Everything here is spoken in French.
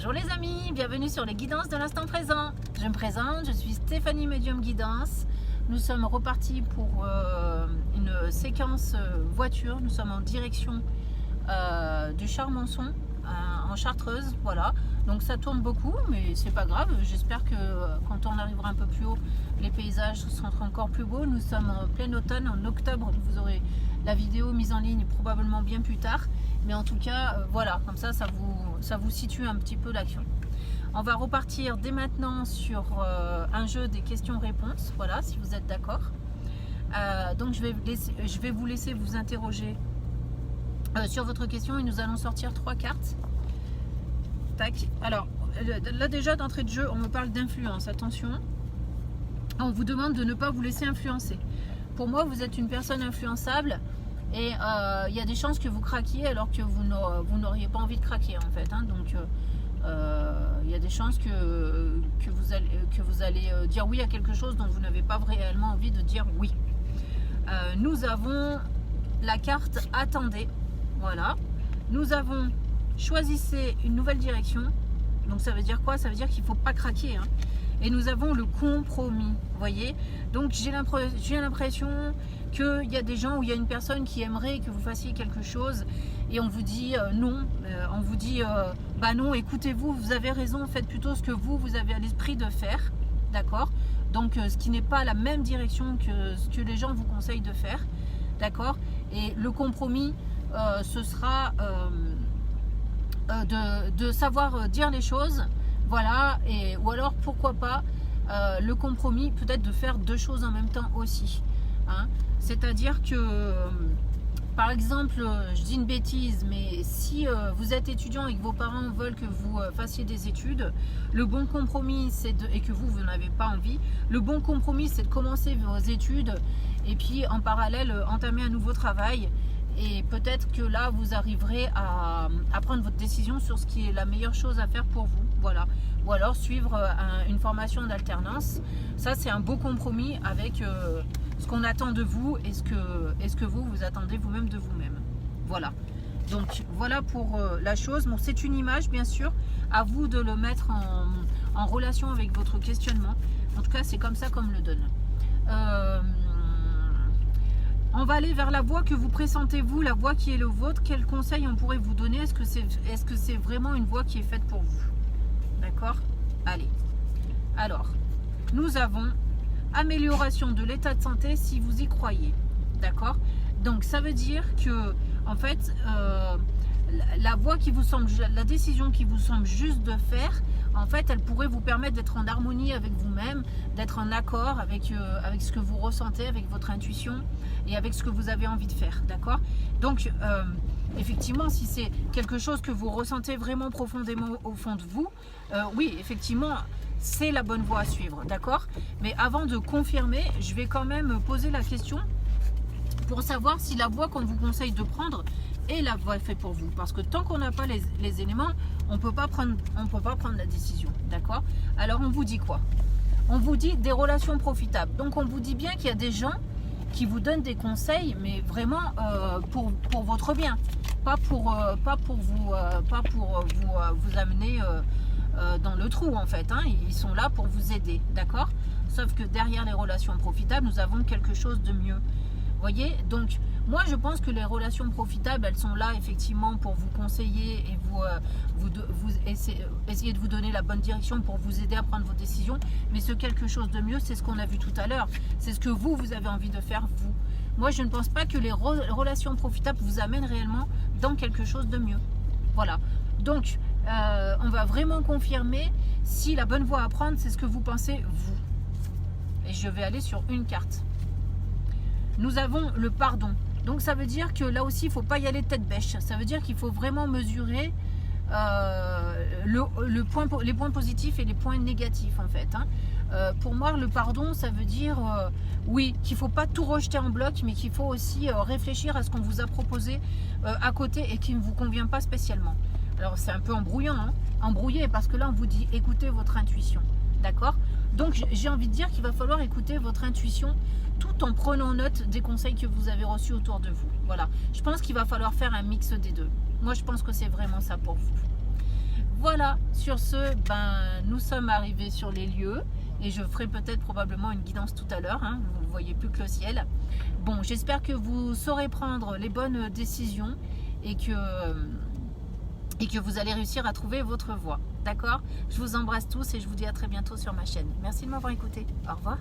Bonjour les amis, bienvenue sur les guidances de l'instant présent. Je me présente, je suis Stéphanie Medium Guidance. Nous sommes repartis pour une séquence voiture. Nous sommes en direction du Char-Monson en Chartreuse. Voilà, donc ça tourne beaucoup, mais c'est pas grave. J'espère que quand on arrivera un peu plus haut, les paysages seront encore plus beaux. Nous sommes en plein automne, en octobre. Vous aurez la vidéo mise en ligne probablement bien plus tard. Mais en tout cas, voilà, comme ça vous situe un petit peu l'action. On va repartir dès maintenant sur un jeu des questions-réponses, voilà, si vous êtes d'accord. Donc je vais vous laisser vous interroger sur votre question et nous allons sortir 3 cartes. Tac. Alors, là déjà d'entrée de jeu, on me parle d'influence, attention. On vous demande de ne pas vous laisser influencer. Pour moi, vous êtes une personne influençable. Et il y a des chances que vous craquiez alors que vous n'auriez pas envie de craquer en fait, hein. Donc il y a des chances que vous allez dire oui à quelque chose dont vous n'avez pas réellement envie de dire oui. Nous avons la carte attendez, voilà. Nous avons choisissez une nouvelle direction. Donc ça veut dire quoi? Ça veut dire qu'il ne faut pas craquer, hein. Et nous avons le compromis, vous voyez. Donc j'ai l'impression qu'il y a des gens où il y a une personne qui aimerait que vous fassiez quelque chose et on vous dit non, on vous dit bah non, écoutez-vous, vous avez raison, faites plutôt ce que vous avez à l'esprit de faire, d'accord? Donc ce qui n'est pas la même direction que ce que les gens vous conseillent de faire, d'accord? Et le compromis, ce sera de savoir dire les choses. Voilà, ou alors pourquoi pas le compromis, peut-être de faire 2 choses en même temps aussi, hein. C'est-à-dire que, par exemple, je dis une bêtise, mais si vous êtes étudiant et que vos parents veulent que vous fassiez des études, le bon compromis, et que vous n'avez pas envie, le bon compromis, c'est de commencer vos études et puis en parallèle entamer un nouveau travail. Et peut-être que là, vous arriverez à prendre votre décision sur ce qui est la meilleure chose à faire pour vous. Voilà. Ou alors suivre une formation d'alternance. Ça, c'est un beau compromis avec ce qu'on attend de vous et ce que vous attendez vous-même de vous-même. Voilà. Donc, voilà pour la chose. Bon, c'est une image, bien sûr. À vous de le mettre en relation avec votre questionnement. En tout cas, c'est comme ça qu'on me le donne. On va aller vers la voie que vous pressentez vous, la voie qui est le vôtre. Quel conseil on pourrait vous donner? Est-ce que c'est vraiment une voie qui est faite pour vous? D'accord? Allez. Alors, nous avons amélioration de l'état de santé si vous y croyez. D'accord? Donc, ça veut dire que, en fait, la voie qui vous semble, la décision qui vous semble juste de faire, en fait, elle pourrait vous permettre d'être en harmonie avec vous-même, d'être en accord avec ce que vous ressentez, avec votre intuition et avec ce que vous avez envie de faire, d'accord? Donc, effectivement, si c'est quelque chose que vous ressentez vraiment profondément au fond de vous, oui, effectivement, c'est la bonne voie à suivre, d'accord? Mais avant de confirmer, je vais quand même poser la question pour savoir si la voie qu'on vous conseille de prendre est la voie faite pour vous. Parce que tant qu'on n'a pas les éléments, on ne peut pas prendre la décision, d'accord? Alors, on vous dit quoi? On vous dit des relations profitables. Donc, on vous dit bien qu'il y a des gens qui vous donnent des conseils, mais vraiment pour votre bien, pas pour vous amener dans le trou en fait, hein. Ils sont là pour vous aider, d'accord? Sauf que derrière les relations profitables, nous avons quelque chose de mieux. Vous voyez? Donc, moi, je pense que les relations profitables, elles sont là effectivement pour vous conseiller et essayer de vous donner la bonne direction pour vous aider à prendre vos décisions. Mais ce quelque chose de mieux, c'est ce qu'on a vu tout à l'heure. C'est ce que vous avez envie de faire, vous. Moi, je ne pense pas que les relations profitables vous amènent réellement dans quelque chose de mieux. Voilà. Donc, on va vraiment confirmer si la bonne voie à prendre, c'est ce que vous pensez, vous. Et je vais aller sur une carte. Nous avons le pardon. Donc ça veut dire que là aussi, il ne faut pas y aller tête bêche. Ça veut dire qu'il faut vraiment mesurer les points positifs et les points négatifs en fait, hein. Pour moi, le pardon, ça veut dire oui, qu'il ne faut pas tout rejeter en bloc, mais qu'il faut aussi réfléchir à ce qu'on vous a proposé à côté et qui ne vous convient pas spécialement. Alors c'est un peu embrouillant, hein, embrouillé, parce que là on vous dit écoutez votre intuition, d'accord? Donc j'ai envie de dire qu'il va falloir écouter votre intuition tout en prenant note des conseils que vous avez reçus autour de vous. Voilà, je pense qu'il va falloir faire un mix des deux. Moi je pense que c'est vraiment ça pour vous. Voilà, sur ce, nous sommes arrivés sur les lieux et je ferai peut-être probablement une guidance tout à l'heure, hein, vous ne voyez plus que le ciel. Bon, j'espère que vous saurez prendre les bonnes décisions et que vous allez réussir à trouver votre voie. D'accord? Je vous embrasse tous et je vous dis à très bientôt sur ma chaîne. Merci de m'avoir écouté. Au revoir.